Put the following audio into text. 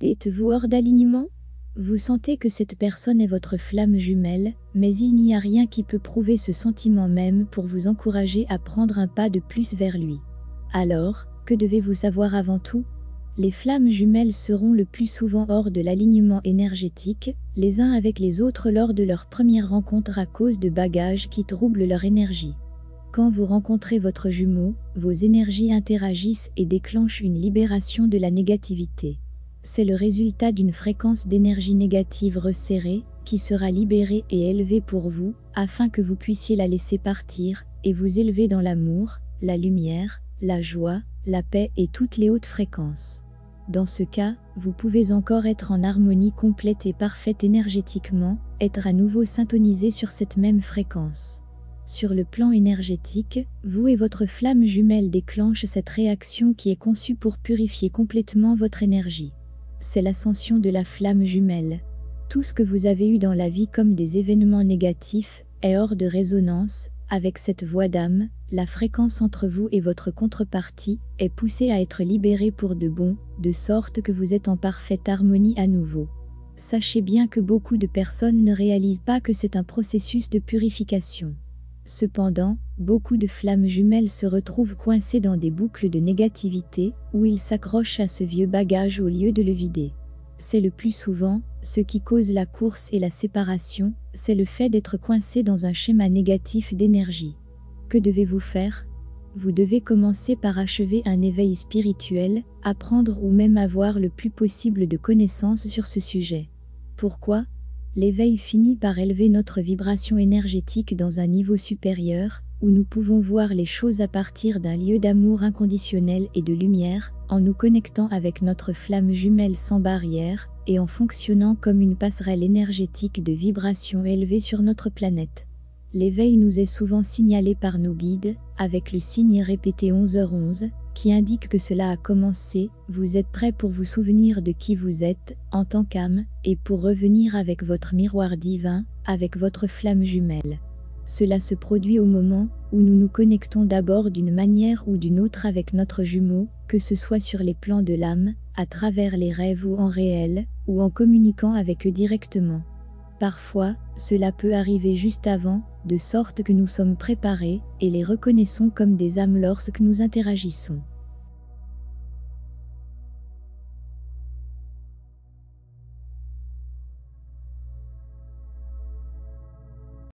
Êtes-vous hors d'alignement? Vous sentez que cette personne est votre flamme jumelle, mais il n'y a rien qui peut prouver ce sentiment même pour vous encourager à prendre un pas de plus vers lui. Alors, que devez-vous savoir avant tout? Les flammes jumelles seront le plus souvent hors de l'alignement énergétique, les uns avec les autres lors de leur première rencontre à cause de bagages qui troublent leur énergie. Quand vous rencontrez votre jumeau, vos énergies interagissent et déclenchent une libération de la négativité. C'est le résultat d'une fréquence d'énergie négative resserrée, qui sera libérée et élevée pour vous, afin que vous puissiez la laisser partir, et vous élever dans l'amour, la lumière, la joie, la paix et toutes les hautes fréquences. Dans ce cas, vous pouvez encore être en harmonie complète et parfaite énergétiquement, être à nouveau syntonisé sur cette même fréquence. Sur le plan énergétique, vous et votre flamme jumelle déclenchent cette réaction qui est conçue pour purifier complètement votre énergie. C'est l'ascension de la flamme jumelle. Tout ce que vous avez eu dans la vie comme des événements négatifs est hors de résonance avec cette voix d'âme. La fréquence entre vous et votre contrepartie est poussée à être libérée pour de bon, de sorte que vous êtes en parfaite harmonie à nouveau. Sachez bien que beaucoup de personnes ne réalisent pas que c'est un processus de purification. Cependant, beaucoup de flammes jumelles se retrouvent coincées dans des boucles de négativité, où ils s'accrochent à ce vieux bagage au lieu de le vider. C'est le plus souvent, ce qui cause la course et la séparation, c'est le fait d'être coincé dans un schéma négatif d'énergie. Que devez-vous faire? Vous devez commencer par achever un éveil spirituel, apprendre ou même avoir le plus possible de connaissances sur ce sujet. Pourquoi? L'éveil finit par élever notre vibration énergétique dans un niveau supérieur, où nous pouvons voir les choses à partir d'un lieu d'amour inconditionnel et de lumière, en nous connectant avec notre flamme jumelle sans barrière, et en fonctionnant comme une passerelle énergétique de vibrations élevées sur notre planète. L'éveil nous est souvent signalé par nos guides, avec le signe répété 11h11, qui indique que cela a commencé. Vous êtes prêt pour vous souvenir de qui vous êtes, en tant qu'âme, et pour revenir avec votre miroir divin, avec votre flamme jumelle. Cela se produit au moment où nous nous connectons d'abord d'une manière ou d'une autre avec notre jumeau, que ce soit sur les plans de l'âme, à travers les rêves ou en réel, ou en communiquant avec eux directement. Parfois, cela peut arriver juste avant, de sorte que nous sommes préparés et les reconnaissons comme des âmes lorsque nous interagissons.